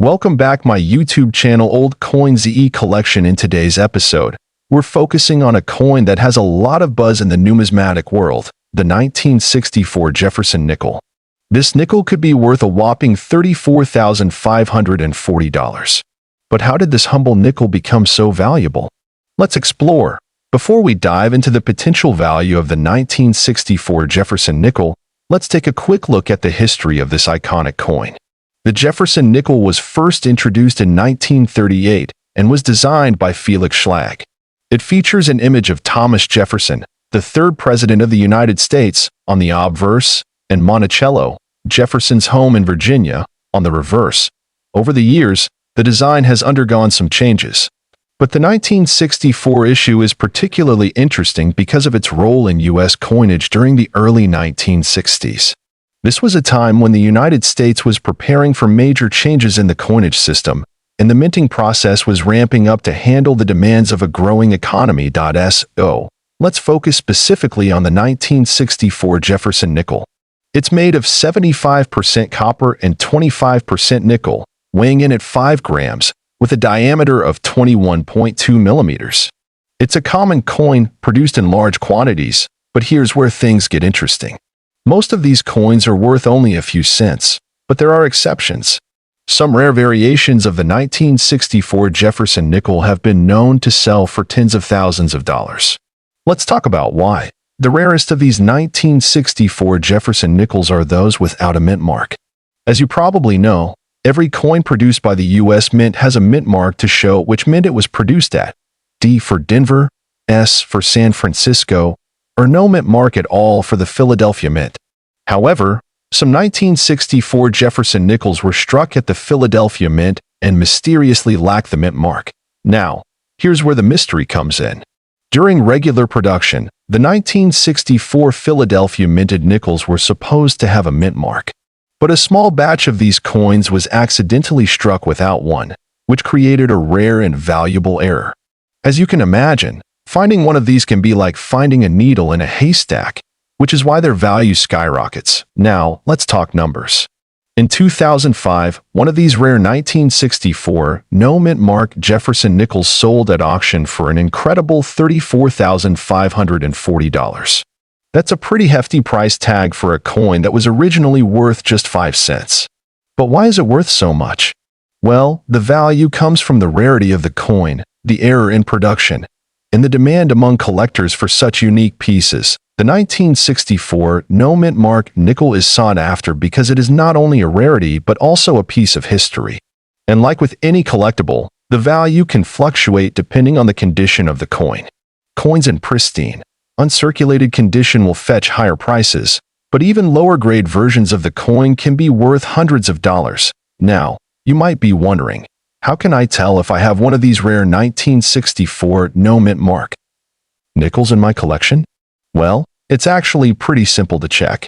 Welcome back my YouTube channel Old COIN ZE Collection. In today's episode, we're focusing on a coin that has a lot of buzz in the numismatic world, the 1964 Jefferson nickel. This nickel could be worth a whopping $34,540. But how did this humble nickel become so valuable? Let's explore. Before we dive into the potential value of the 1964 Jefferson nickel, let's take a quick look at the history of this iconic coin. The Jefferson nickel was first introduced in 1938 and was designed by Felix Schlag. It features an image of Thomas Jefferson, the third president of the United States, on the obverse, and Monticello, Jefferson's home in Virginia, on the reverse. Over the years, the design has undergone some changes. But the 1964 issue is particularly interesting because of its role in U.S. coinage during the early 1960s. This was a time when the United States was preparing for major changes in the coinage system, and the minting process was ramping up to handle the demands of a growing economy. So, let's focus specifically on the 1964 Jefferson nickel. It's made of 75% copper and 25% nickel, weighing in at 5 grams, with a diameter of 21.2 millimeters. It's a common coin produced in large quantities, but here's where things get interesting. Most of these coins are worth only a few cents, but there are exceptions. Some rare variations of the 1964 Jefferson nickel have been known to sell for tens of thousands of dollars. Let's talk about why. The rarest of these 1964 Jefferson nickels are those without a mint mark. As you probably know, every coin produced by the U.S. Mint has a mint mark to show which mint it was produced at. D for Denver, S for San Francisco, or no mint mark at all for the Philadelphia Mint. However, some 1964 Jefferson nickels were struck at the Philadelphia Mint and mysteriously lack the mint mark. Now, here's where the mystery comes in. During regular production, the 1964 Philadelphia minted nickels were supposed to have a mint mark. But a small batch of these coins was accidentally struck without one, which created a rare and valuable error. As you can imagine, finding one of these can be like finding a needle in a haystack, which is why their value skyrockets. Now, let's talk numbers. In 2005, one of these rare 1964 no mint mark Jefferson nickels sold at auction for an incredible $34,540. That's a pretty hefty price tag for a coin that was originally worth just 5 cents. But why is it worth so much? Well, the value comes from the rarity of the coin, the error in production, and the demand among collectors for such unique pieces. The 1964 no mint mark nickel is sought after because it is not only a rarity but also a piece of history. And like with any collectible, the value can fluctuate depending on the condition of the coin. Coins in pristine, uncirculated condition will fetch higher prices, but even lower-grade versions of the coin can be worth hundreds of dollars. Now, you might be wondering, how can I tell if I have one of these rare 1964 no mint mark nickels in my collection? Well, it's actually pretty simple to check.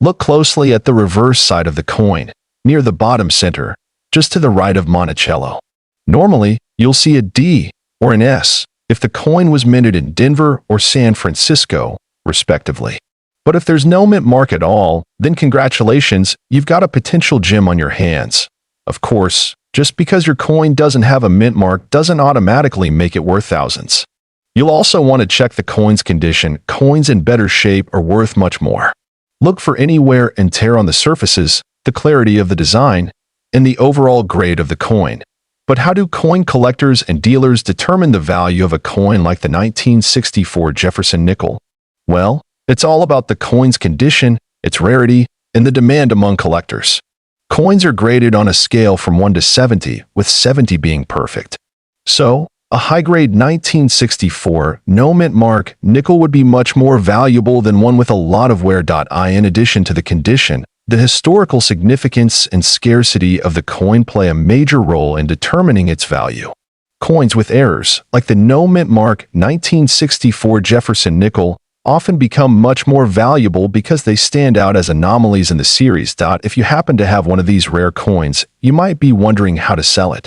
Look closely at the reverse side of the coin, near the bottom center, just to the right of Monticello. Normally, you'll see a D or an S if the coin was minted in Denver or San Francisco, respectively. But if there's no mint mark at all, then congratulations, you've got a potential gem on your hands. Of course, just because your coin doesn't have a mint mark doesn't automatically make it worth thousands. You'll also want to check the coin's condition. Coins in better shape are worth much more. Look for any wear and tear on the surfaces, the clarity of the design, and the overall grade of the coin. But how do coin collectors and dealers determine the value of a coin like the 1964 Jefferson nickel? Well, it's all about the coin's condition, its rarity, and the demand among collectors. Coins are graded on a scale from 1 to 70, with 70 being perfect. So, a high-grade 1964 no mint mark nickel would be much more valuable than one with a lot of wear. In addition to the condition, the historical significance and scarcity of the coin play a major role in determining its value. Coins with errors, like the no mint mark 1964 Jefferson nickel, often become much more valuable because they stand out as anomalies in the series. If you happen to have one of these rare coins, you might be wondering how to sell it.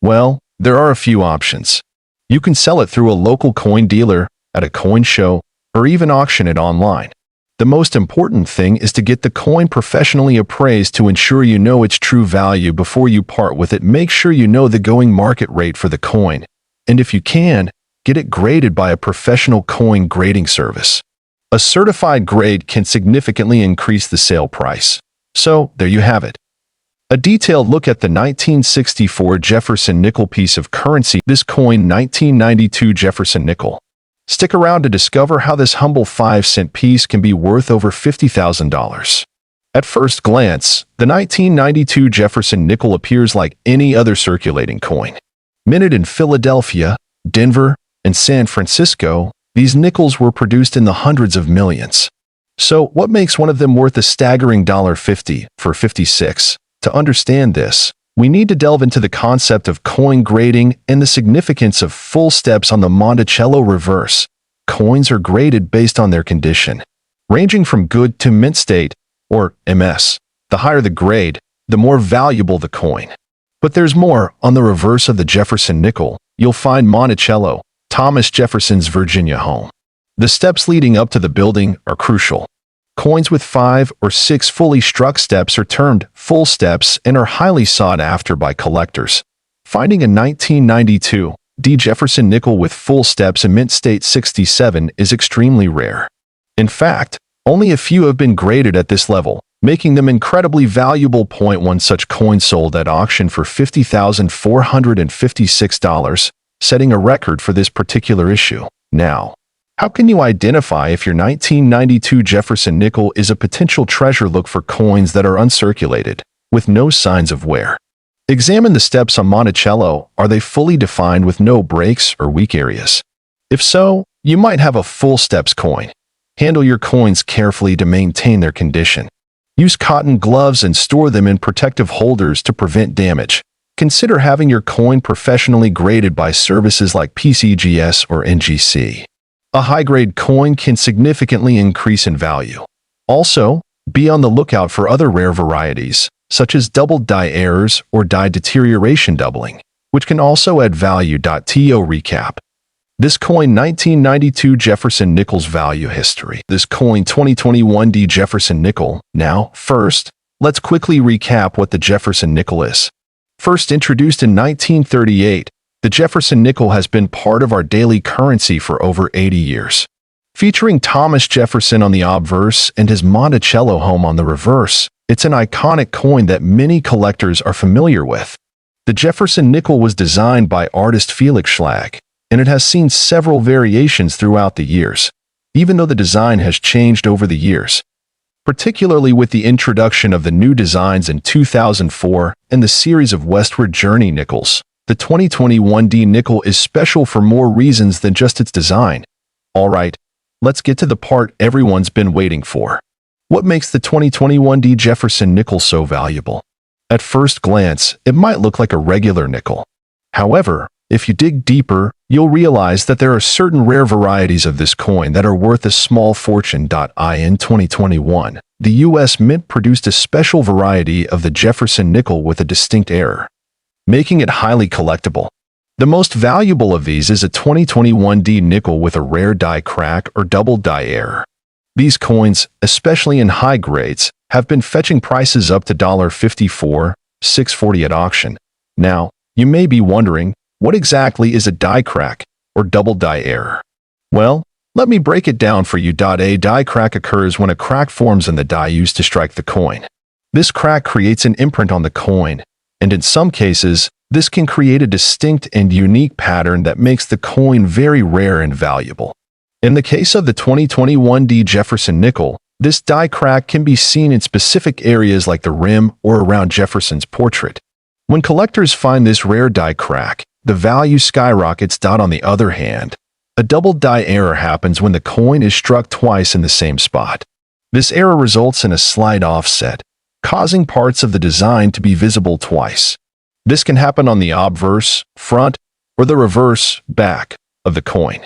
Well, there are a few options. You can sell it through a local coin dealer, at a coin show, or even auction it online. The most important thing is to get the coin professionally appraised to ensure you know its true value before you part with it. Make sure you know the going market rate for the coin, and if you can, get it graded by a professional coin grading service. A certified grade can significantly increase the sale price. So, there you have it. A detailed look at the 1964 Jefferson nickel piece of currency. This coin, 1992 Jefferson nickel. Stick around to discover how this humble 5-cent piece can be worth over $50,000. At first glance, the 1992 Jefferson nickel appears like any other circulating coin. Minted in Philadelphia, Denver, and San Francisco, these nickels were produced in the hundreds of millions. So, what makes one of them worth a staggering $50 for 56? To understand this, we need to delve into the concept of coin grading and the significance of full steps on the Monticello reverse. Coins are graded based on their condition, ranging from good to mint state, or MS. The higher the grade, the more valuable the coin. But there's more. On the reverse of the Jefferson nickel, you'll find Monticello, Thomas Jefferson's Virginia home. The steps leading up to the building are crucial. Coins with 5 or 6 fully struck steps are termed full steps and are highly sought after by collectors. Finding a 1992 D. Jefferson nickel with full steps in mint state 67 is extremely rare. In fact, only a few have been graded at this level, making them incredibly valuable. One such coin sold at auction for $50,456, setting a record for this particular issue. Now, how can you identify if your 1992 Jefferson nickel is a potential treasure? Look for coins that are uncirculated, with no signs of wear. Examine the steps on Monticello. Are they fully defined with no breaks or weak areas? If so, you might have a full steps coin. Handle your coins carefully to maintain their condition. Use cotton gloves and store them in protective holders to prevent damage. Consider having your coin professionally graded by services like PCGS or NGC. A high-grade coin can significantly increase in value. Also, be on the lookout for other rare varieties, such as double die errors or die deterioration doubling, which can also add value. To recap, this coin 1992 Jefferson nickel's value history. This coin 2021 D. Jefferson nickel. Now, first, let's quickly recap what the Jefferson nickel is. First introduced in 1938, the Jefferson nickel has been part of our daily currency for over 80 years. Featuring Thomas Jefferson on the obverse and his Monticello home on the reverse, it's an iconic coin that many collectors are familiar with. The Jefferson nickel was designed by artist Felix Schlag, and it has seen several variations throughout the years, even though the design has changed over the years. Particularly with the introduction of the new designs in 2004 and the series of Westward Journey nickels, the 2021 D nickel is special for more reasons than just its design. Alright, let's get to the part everyone's been waiting for. What makes the 2021 D Jefferson nickel so valuable? At first glance, it might look like a regular nickel. However, if you dig deeper, you'll realize that there are certain rare varieties of this coin that are worth a small fortune. In 2021, the U.S. Mint produced a special variety of the Jefferson nickel with a distinct error, making it highly collectible. The most valuable of these is a 2021 D nickel with a rare die crack or double die error. These coins, especially in high grades, have been fetching prices up to $54, $640 at auction. Now, you may be wondering, what exactly is a die crack or double die error? Well, let me break it down for you. A die crack occurs when a crack forms in the die used to strike the coin. This crack creates an imprint on the coin, and in some cases, this can create a distinct and unique pattern that makes the coin very rare and valuable. In the case of the 2021 D Jefferson nickel, this die crack can be seen in specific areas like the rim or around Jefferson's portrait. When collectors find this rare die crack, the value skyrockets. On the other hand, a double die error happens when the coin is struck twice in the same spot. This error results in a slight offset, causing parts of the design to be visible twice. This can happen on the obverse, front, or the reverse, back, of the coin.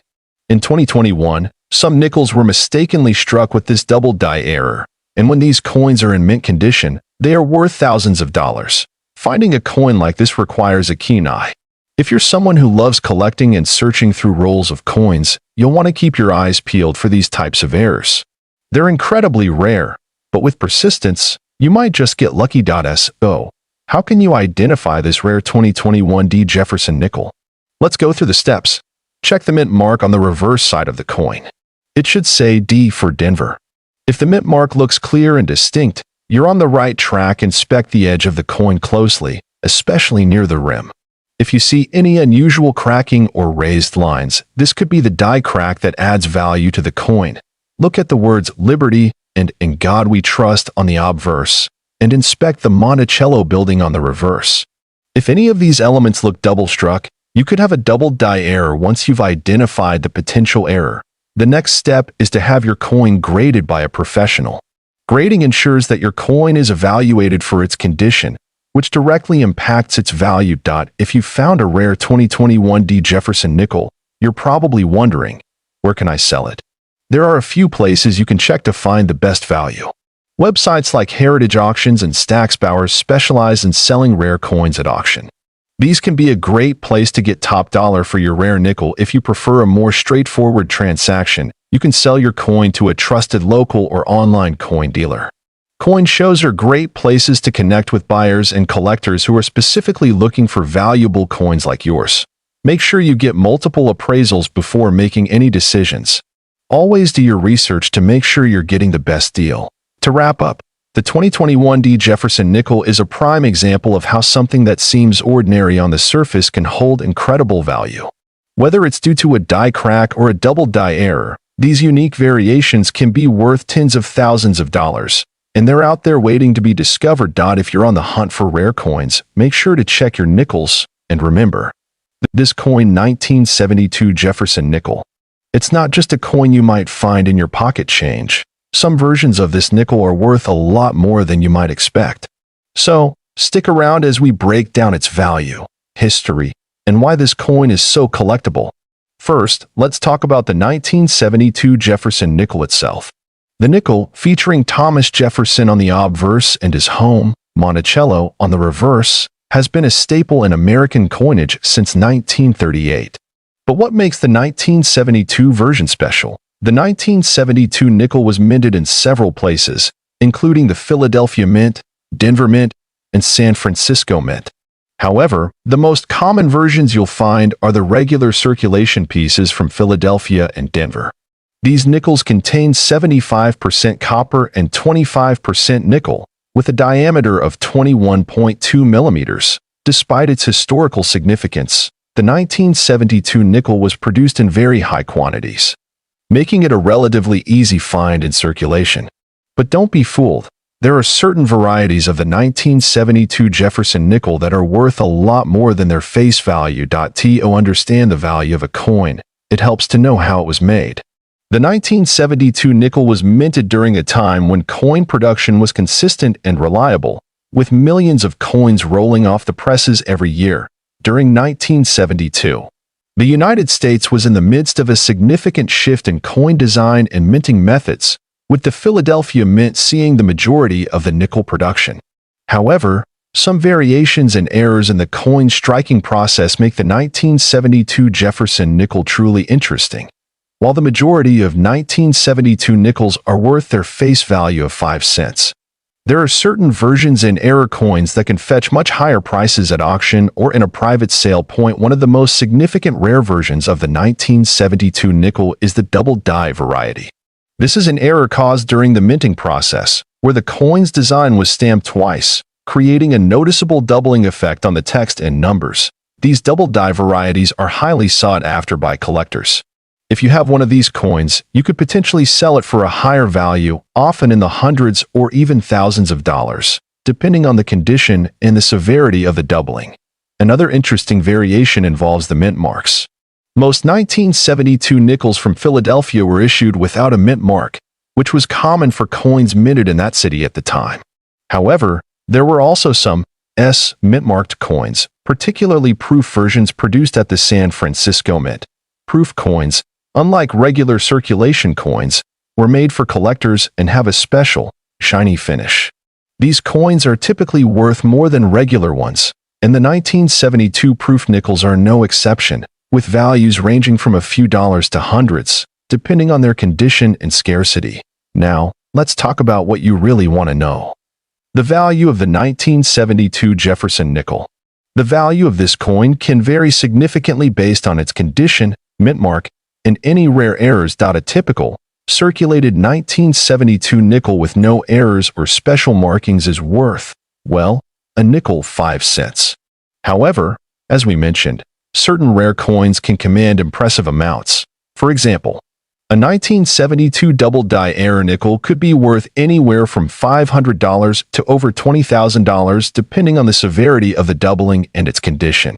In 2021, some nickels were mistakenly struck with this double die error, and when these coins are in mint condition, they are worth thousands of dollars. Finding a coin like this requires a keen eye. If you're someone who loves collecting and searching through rolls of coins, you'll want to keep your eyes peeled for these types of errors. They're incredibly rare, but with persistence, you might just get lucky. So, how can you identify this rare 2021 D Jefferson nickel? Let's go through the steps. Check the mint mark on the reverse side of the coin. It should say D for Denver. If the mint mark looks clear and distinct, you're on the right track. Inspect the edge of the coin closely, especially near the rim. If you see any unusual cracking or raised lines, this could be the die crack that adds value to the coin. Look at the words Liberty and In God We Trust on the obverse, and inspect the Monticello building on the reverse. If any of these elements look double-struck, you could have a double die error. Once you've identified the potential error, the next step is to have your coin graded by a professional. Grading ensures that your coin is evaluated for its condition, which directly impacts its value. If you found a rare 2021 D Jefferson nickel, you're probably wondering, where can I sell it? There are a few places you can check to find the best value. Websites like Heritage Auctions and Stacksbauer specialize in selling rare coins at auction. These can be a great place to get top dollar for your rare nickel. If you prefer a more straightforward transaction, you can sell your coin to a trusted local or online coin dealer. Coin shows are great places to connect with buyers and collectors who are specifically looking for valuable coins like yours. Make sure you get multiple appraisals before making any decisions. Always do your research to make sure you're getting the best deal. To wrap up, the 2021 D Jefferson nickel is a prime example of how something that seems ordinary on the surface can hold incredible value. Whether it's due to a die crack or a double die error, these unique variations can be worth tens of thousands of dollars. And they're out there waiting to be discovered. If you're on the hunt for rare coins, make sure to check your nickels, and remember, this coin 1972 Jefferson nickel. It's not just a coin you might find in your pocket change. Some versions of this nickel are worth a lot more than you might expect. So, stick around as we break down its value, history, and why this coin is so collectible. First, let's talk about the 1972 Jefferson nickel itself. The nickel, featuring Thomas Jefferson on the obverse and his home, Monticello, on the reverse, has been a staple in American coinage since 1938. But what makes the 1972 version special? The 1972 nickel was minted in several places, including the Philadelphia Mint, Denver Mint, and San Francisco Mint. However, the most common versions you'll find are the regular circulation pieces from Philadelphia and Denver. These nickels contain 75% copper and 25% nickel, with a diameter of 21.2 millimeters. Despite its historical significance, the 1972 nickel was produced in very high quantities, making it a relatively easy find in circulation. But don't be fooled. There are certain varieties of the 1972 Jefferson nickel that are worth a lot more than their face value. To understand the value of a coin, it helps to know how it was made. The 1972 nickel was minted during a time when coin production was consistent and reliable, with millions of coins rolling off the presses every year. During 1972, the United States was in the midst of a significant shift in coin design and minting methods, with the Philadelphia Mint seeing the majority of the nickel production. However, some variations and errors in the coin striking process make the 1972 Jefferson nickel truly interesting. While the majority of 1972 nickels are worth their face value of 5 cents, there are certain versions and error coins that can fetch much higher prices at auction or in a private sale. One of the most significant rare versions of the 1972 nickel is the double die variety. This is an error caused during the minting process, where the coin's design was stamped twice, creating a noticeable doubling effect on the text and numbers. These double die varieties are highly sought after by collectors. If you have one of these coins, you could potentially sell it for a higher value, often in the hundreds or even thousands of dollars, depending on the condition and the severity of the doubling. Another interesting variation involves the mint marks. Most 1972 nickels from Philadelphia were issued without a mint mark, which was common for coins minted in that city at the time. However, there were also some mint-marked coins, particularly proof versions produced at the San Francisco Mint. Proof coins, unlike regular circulation coins, were made for collectors and have a special, shiny finish. These coins are typically worth more than regular ones, and the 1972 proof nickels are no exception, with values ranging from a few dollars to hundreds, depending on their condition and scarcity. Now, let's talk about what you really want to know. The value of the 1972 Jefferson nickel. The value of this coin can vary significantly based on its condition, mint mark, and any rare errors. A typical, circulated 1972 nickel with no errors or special markings is worth, well, a nickel 5 cents. However, as we mentioned, certain rare coins can command impressive amounts. For example, a 1972 double-die error nickel could be worth anywhere from $500 to over $20,000 depending on the severity of the doubling and its condition.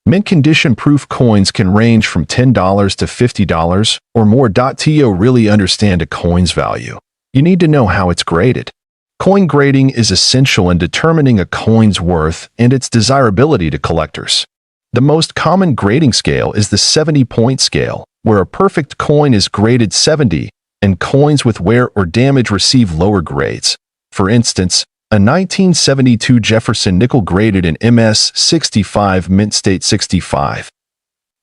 Mint condition proof coins can range from $10 to $50 or more. To really understand a coin's value, you need to know how it's graded. Coin grading is essential in determining a coin's worth and its desirability to collectors. The most common grading scale is the 70-point scale, where a perfect coin is graded 70, and coins with wear or damage receive lower grades. For instance, a 1972 Jefferson nickel graded in MS 65 mint state 65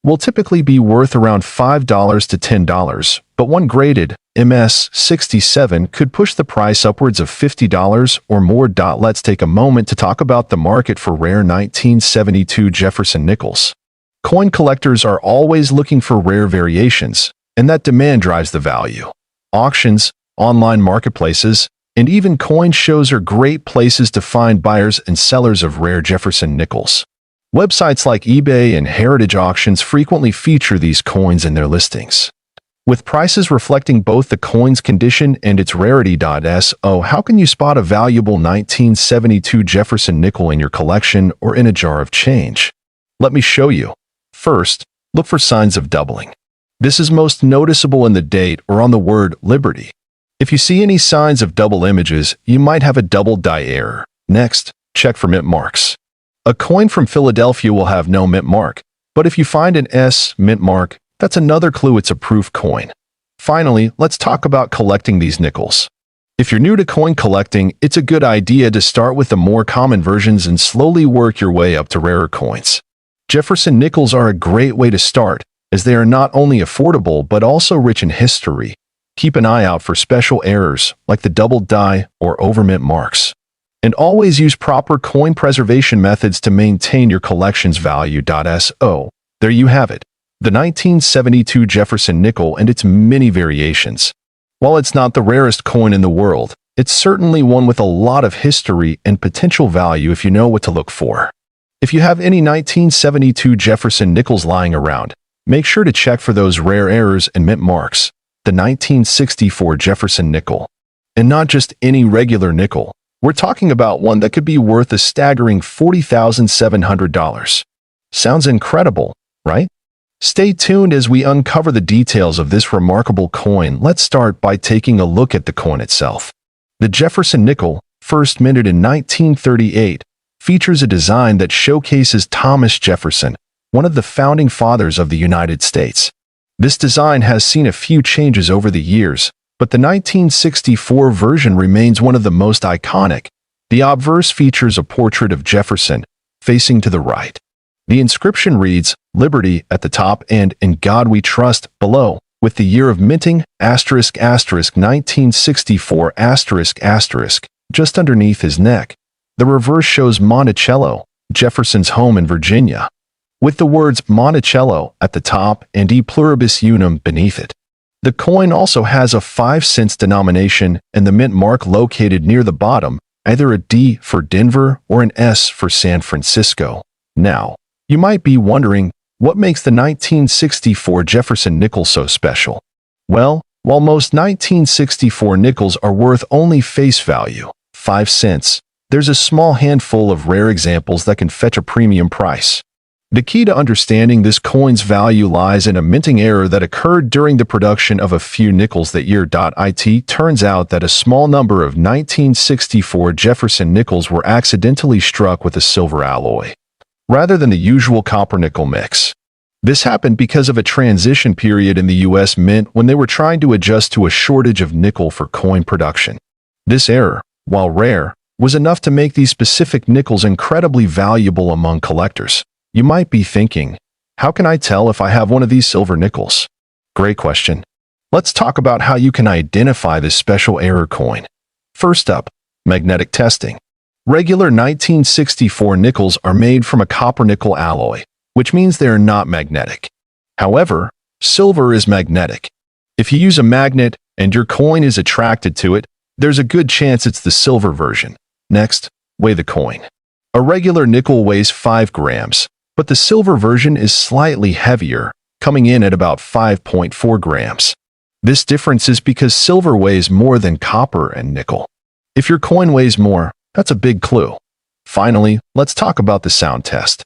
will typically be worth around $5 to $10, but one graded MS 67 could push the price upwards of $50 or more. Let's take a moment to talk about the market for rare 1972 Jefferson nickels. Coin collectors are always looking for rare variations, and that demand drives the value. Auctions, online marketplaces, and even coin shows are great places to find buyers and sellers of rare Jefferson nickels. Websites like eBay and Heritage Auctions frequently feature these coins in their listings, with prices reflecting both the coin's condition and its rarity. So, how can you spot a valuable 1972 Jefferson nickel in your collection or in a jar of change? Let me show you. First, look for signs of doubling. This is most noticeable in the date or on the word Liberty. If you see any signs of double images, you might have a double die error. Next, check for mint marks. A coin from Philadelphia will have no mint mark, but if you find an S mint mark, that's another clue it's a proof coin. Finally, let's talk about collecting these nickels. If you're new to coin collecting, it's a good idea to start with the more common versions and slowly work your way up to rarer coins. Jefferson nickels are a great way to start, as they are not only affordable but also rich in history. Keep an eye out for special errors like the double die or overmint marks. And always use proper coin preservation methods to maintain your collection's value. So, there you have it, the 1972 Jefferson nickel and its many variations. While it's not the rarest coin in the world, it's certainly one with a lot of history and potential value if you know what to look for. If you have any 1972 Jefferson nickels lying around, make sure to check for those rare errors and mint marks. The 1964 Jefferson nickel. And not just any regular nickel. We're talking about one that could be worth a staggering $40,700. Sounds incredible, right? Stay tuned as we uncover the details of this remarkable coin. Let's start by taking a look at the coin itself. The Jefferson nickel, first minted in 1938, features a design that showcases Thomas Jefferson, one of the founding fathers of the United States. This design has seen a few changes over the years, but the 1964 version remains one of the most iconic. The obverse features a portrait of Jefferson, facing to the right. The inscription reads, Liberty at the top and In God We Trust below, with the year of minting, **1964**, just underneath his neck. The reverse shows Monticello, Jefferson's home in Virginia, with the words Monticello at the top and E Pluribus Unum beneath it. The coin also has a 5 cents denomination and the mint mark located near the bottom, either a D for Denver or an S for San Francisco. Now, you might be wondering, what makes the 1964 Jefferson nickel so special? Well, while most 1964 nickels are worth only face value, 5 cents, there's a small handful of rare examples that can fetch a premium price. The key to understanding this coin's value lies in a minting error that occurred during the production of a few nickels that year. It turns out that a small number of 1964 Jefferson nickels were accidentally struck with a silver alloy, rather than the usual copper-nickel mix. This happened because of a transition period in the U.S. Mint when they were trying to adjust to a shortage of nickel for coin production. This error, while rare, was enough to make these specific nickels incredibly valuable among collectors. You might be thinking, how can I tell if I have one of these silver nickels? Great question. Let's talk about how you can identify this special error coin. First up, magnetic testing. Regular 1964 nickels are made from a copper-nickel alloy, which means they are not magnetic. However, silver is magnetic. If you use a magnet and your coin is attracted to it, there's a good chance it's the silver version. Next, weigh the coin. A regular nickel weighs 5 grams, but the silver version is slightly heavier, coming in at about 5.4 grams. This difference is because silver weighs more than copper and nickel. If your coin weighs more, that's a big clue. Finally, let's talk about the sound test.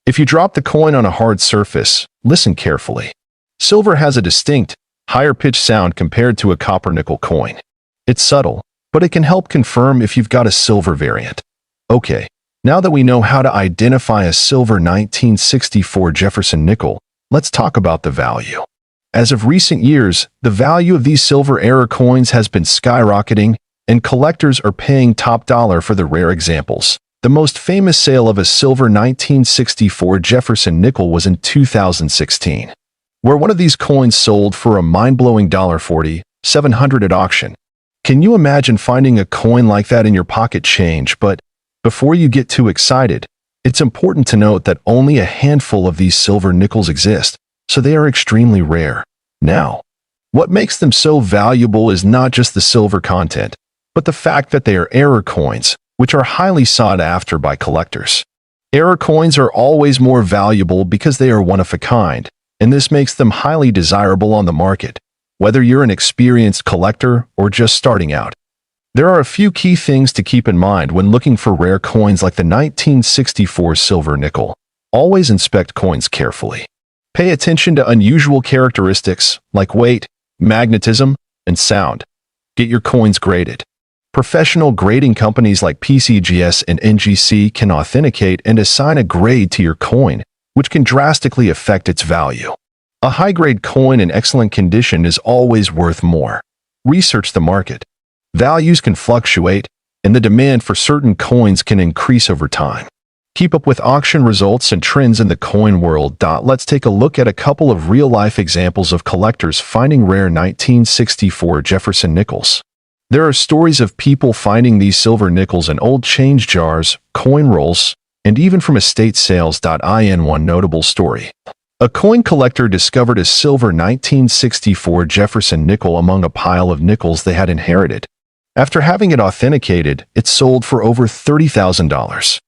If you drop the coin on a hard surface, listen carefully. Silver has a distinct, higher-pitched sound compared to a copper-nickel coin. It's subtle, but it can help confirm if you've got a silver variant. Okay, now that we know how to identify a silver 1964 Jefferson nickel, let's talk about the value. As of recent years, the value of these silver error coins has been skyrocketing, and collectors are paying top dollar for the rare examples. The most famous sale of a silver 1964 Jefferson nickel was in 2016, where one of these coins sold for a mind-blowing $40,700 at auction. Can you imagine finding a coin like that in your pocket change? But before you get too excited, it's important to note that only a handful of these silver nickels exist, so they are extremely rare. Now, what makes them so valuable is not just the silver content, but the fact that they are error coins, which are highly sought after by collectors. Error coins are always more valuable because they are one of a kind, and this makes them highly desirable on the market, whether you're an experienced collector or just starting out. There are a few key things to keep in mind when looking for rare coins like the 1964 silver nickel. Always inspect coins carefully. Pay attention to unusual characteristics like weight, magnetism, and sound. Get your coins graded. Professional grading companies like PCGS and NGC can authenticate and assign a grade to your coin, which can drastically affect its value. A high-grade coin in excellent condition is always worth more. Research the market. Values can fluctuate, and the demand for certain coins can increase over time. Keep up with auction results and trends in the coin world. Let's take a look at a couple of real-life examples of collectors finding rare 1964 Jefferson nickels. There are stories of people finding these silver nickels in old change jars, coin rolls, and even from estate sales. In one notable story, a coin collector discovered a silver 1964 Jefferson nickel among a pile of nickels they had inherited. After having it authenticated, it sold for over $30,000.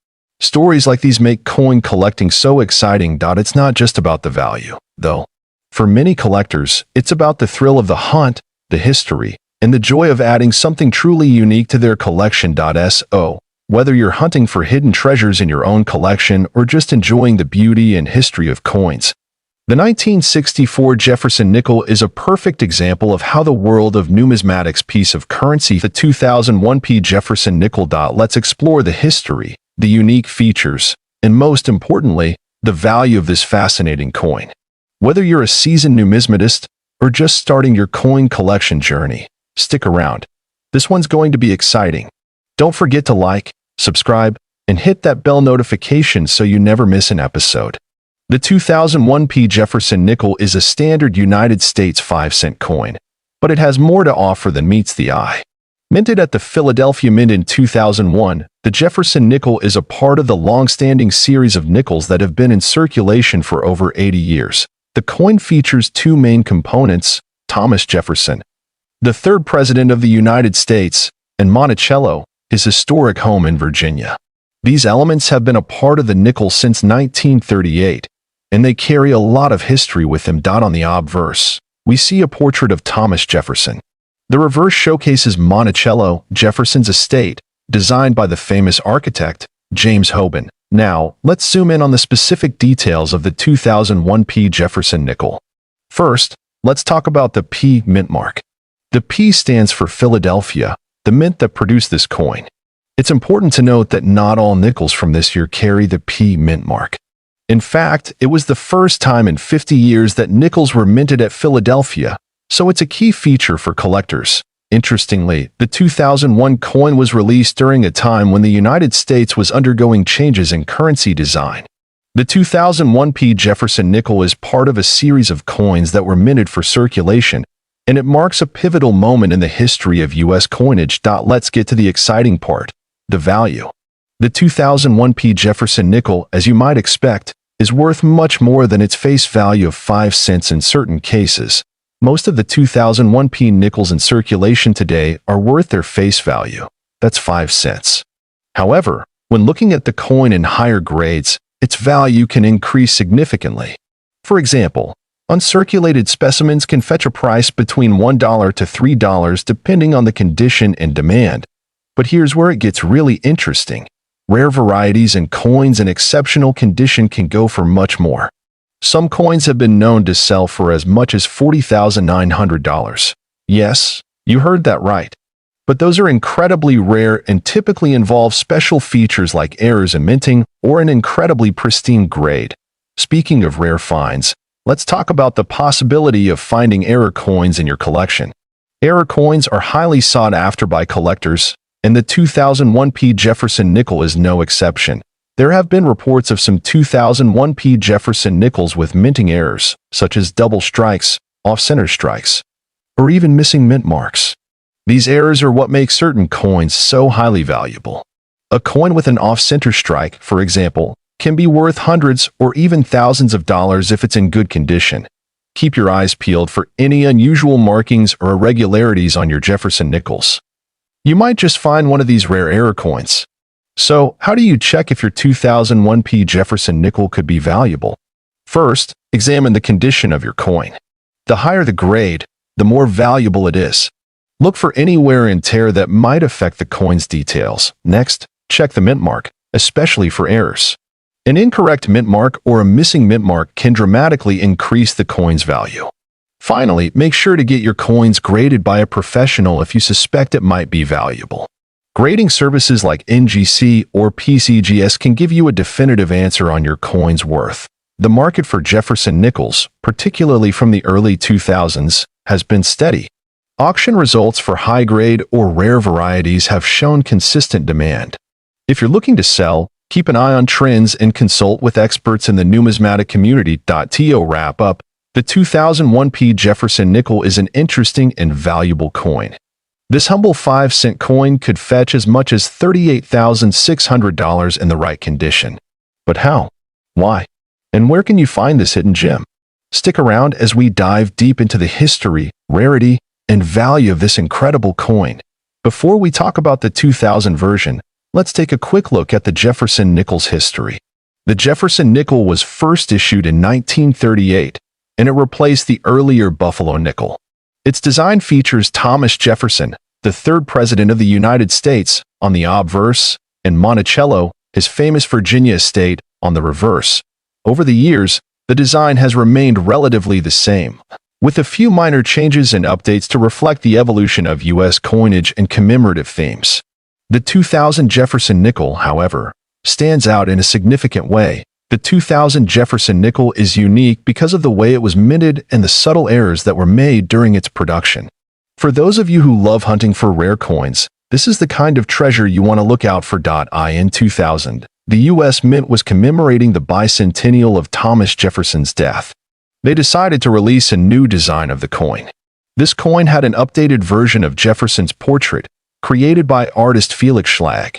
Stories like these make coin collecting so exciting. It's not just about the value, though. For many collectors, it's about the thrill of the hunt, the history, and the joy of adding something truly unique to their collection. So, whether you're hunting for hidden treasures in your own collection or just enjoying the beauty and history of coins, the 1964 Jefferson nickel is a perfect example of how the world of numismatics piece of currency. The 2001 Jefferson nickel. Let's explore the history, the unique features, and most importantly, the value of this fascinating coin. Whether you're a seasoned numismatist or just starting your coin collection journey, stick around. This one's going to be exciting. Don't forget to like, subscribe, and hit that bell notification so you never miss an episode. The 2001 Jefferson nickel is a standard United States 5-cent coin, but it has more to offer than meets the eye. Minted at the Philadelphia Mint in 2001, the Jefferson nickel is a part of the long-standing series of nickels that have been in circulation for over 80 years. The coin features two main components: Thomas Jefferson, the third president of the United States, and Monticello, his historic home in Virginia. These elements have been a part of the nickel since 1938, and they carry a lot of history with them. On the obverse, we see a portrait of Thomas Jefferson. The reverse showcases Monticello, Jefferson's estate, designed by the famous architect, James Hoban. Now, let's zoom in on the specific details of the 2001 Jefferson nickel. First, let's talk about the P mint mark. The P stands for Philadelphia, the mint that produced this coin. It's important to note that not all nickels from this year carry the P mint mark. In fact, it was the first time in 50 years that nickels were minted at Philadelphia, so it's a key feature for collectors. Interestingly, the 2001 coin was released during a time when the United States was undergoing changes in currency design. The 2001 Jefferson nickel is part of a series of coins that were minted for circulation, and it marks a pivotal moment in the history of U.S. coinage. Let's get to the exciting part, the value. The 2001p Jefferson nickel, as you might expect, is worth much more than its face value of 5 cents in certain cases. Most of the 2001p nickels in circulation today are worth their face value. That's 5 cents. However, when looking at the coin in higher grades, its value can increase significantly. For example, uncirculated specimens can fetch a price between $1 to $3 depending on the condition and demand. But here's where it gets really interesting. Rare varieties and coins in exceptional condition can go for much more. Some coins have been known to sell for as much as $40,900. Yes, you heard that right. But those are incredibly rare and typically involve special features like errors in minting or an incredibly pristine grade. Speaking of rare finds, let's talk about the possibility of finding error coins in your collection. Error coins are highly sought after by collectors, and the 2001p Jefferson nickel is no exception. There have been reports of some 2001p Jefferson nickels with minting errors, such as double strikes, off-center strikes, or even missing mint marks. These errors are what make certain coins so highly valuable. A coin with an off-center strike, for example, can be worth hundreds or even thousands of dollars if it's in good condition. Keep your eyes peeled for any unusual markings or irregularities on your Jefferson nickels. You might just find one of these rare error coins. So, how do you check if your 2001p Jefferson nickel could be valuable? First, examine the condition of your coin. The higher the grade, the more valuable it is. Look for any wear and tear that might affect the coin's details. Next, check the mint mark, especially for errors. An incorrect mint mark or a missing mint mark can dramatically increase the coin's value. Finally, make sure to get your coins graded by a professional if you suspect it might be valuable. Grading services like NGC or PCGS can give you a definitive answer on your coin's worth. The market for Jefferson nickels, particularly from the early 2000s, has been steady. Auction results for high-grade or rare varieties have shown consistent demand. If you're looking to sell, keep an eye on trends and consult with experts in the numismatic community. To wrap up, the 2001p Jefferson nickel is an interesting and valuable coin. This humble 5-cent coin could fetch as much as $38,600 in the right condition. But how? Why? And where can you find this hidden gem? Stick around as we dive deep into the history, rarity, and value of this incredible coin. Before we talk about the 2000 version, let's take a quick look at the Jefferson nickel's history. The Jefferson nickel was first issued in 1938, and it replaced the earlier Buffalo nickel. Its design features Thomas Jefferson, the third president of the United States, on the obverse, and Monticello, his famous Virginia estate, on the reverse. Over the years, the design has remained relatively the same, with a few minor changes and updates to reflect the evolution of U.S. coinage and commemorative themes. The 2000 Jefferson nickel, however, stands out in a significant way. The 2000 Jefferson nickel is unique because of the way it was minted and the subtle errors that were made during its production. For those of you who love hunting for rare coins, this is the kind of treasure you want to look out for. In 2000, the U.S. Mint was commemorating the bicentennial of Thomas Jefferson's death. They decided to release a new design of the coin. This coin had an updated version of Jefferson's portrait, created by artist Felix Schlag.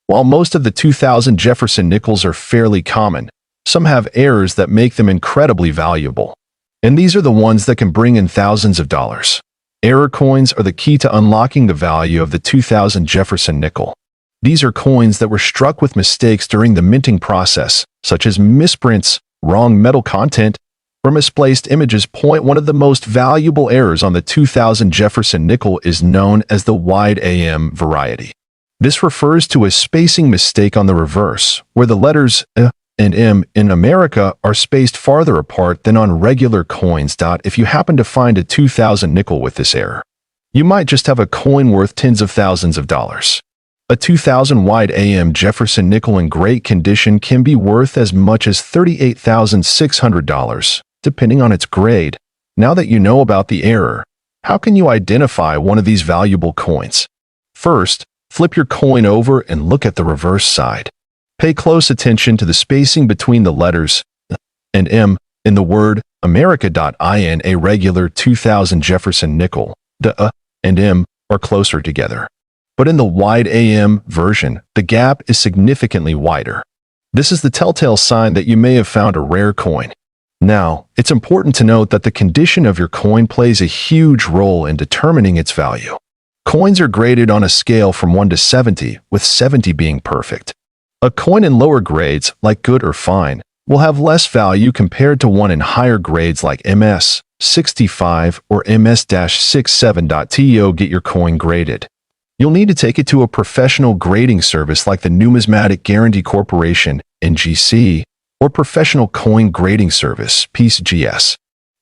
While most of the 2000 Jefferson nickels are fairly common, some have errors that make them incredibly valuable. And these are the ones that can bring in thousands of dollars. Error coins are the key to unlocking the value of the 2000 Jefferson nickel. These are coins that were struck with mistakes during the minting process, such as misprints, wrong metal content, or misplaced images. One of the most valuable errors on the 2000 Jefferson nickel is known as the wide AM variety. This refers to a spacing mistake on the reverse, where the letters and M in America are spaced farther apart than on regular coins. If you happen to find a 2000 nickel with this error, you might just have a coin worth tens of thousands of dollars. A 2000 wide AM Jefferson nickel in great condition can be worth as much as $38,600, depending on its grade. Now that you know about the error, how can you identify one of these valuable coins? First, flip your coin over and look at the reverse side. Pay close attention to the spacing between the letters and M in the word America.in. A regular 2000 Jefferson nickel, the and M are closer together. But in the wide AM version, the gap is significantly wider. This is the telltale sign that you may have found a rare coin. Now, it's important to note that the condition of your coin plays a huge role in determining its value. Coins are graded on a scale from 1 to 70, with 70 being perfect. A coin in lower grades, like good or fine, will have less value compared to one in higher grades like MS 65 or MS-67. To get your coin graded, you'll need to take it to a professional grading service like the Numismatic Guarantee Corporation, NGC, or Professional Coin Grading Service, PCGS.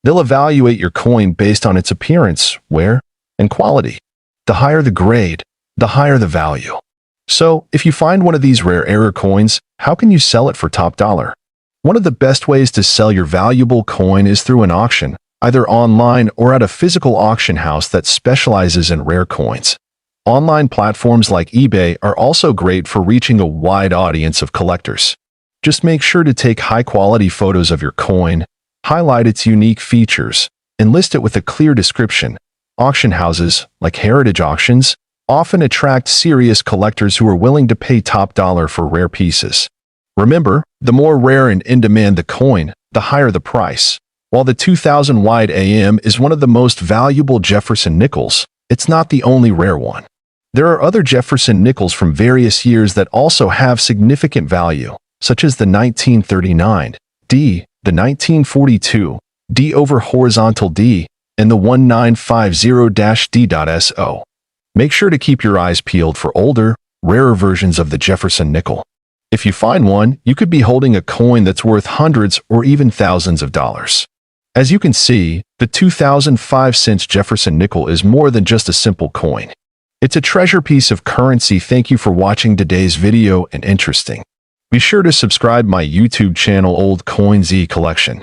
They'll evaluate your coin based on its appearance, wear, and quality. The higher the grade, the higher the value. So, if you find one of these rare error coins, how can you sell it for top dollar? One of the best ways to sell your valuable coin is through an auction, either online or at a physical auction house that specializes in rare coins. Online platforms like eBay are also great for reaching a wide audience of collectors. Just make sure to take high-quality photos of your coin, highlight its unique features, and list it with a clear description. Auction houses, like heritage auctions, often attract serious collectors who are willing to pay top dollar for rare pieces. Remember, the more rare and in-demand the coin, the higher the price. While the 2000 wide AM is one of the most valuable Jefferson nickels, it's not the only rare one. There are other Jefferson nickels from various years that also have significant value, such as the 1939 D, the 1942 D over horizontal D, and the 1950-D.SO. Make sure to keep your eyes peeled for older, rarer versions of the Jefferson nickel. If you find one, you could be holding a coin that's worth hundreds or even thousands of dollars. As you can see, the 2005 Jefferson nickel is more than just a simple coin. It's a treasure piece of currency. Thank you for watching today's video and interesting. Be sure to subscribe my YouTube channel Old COIN ZEE Collection.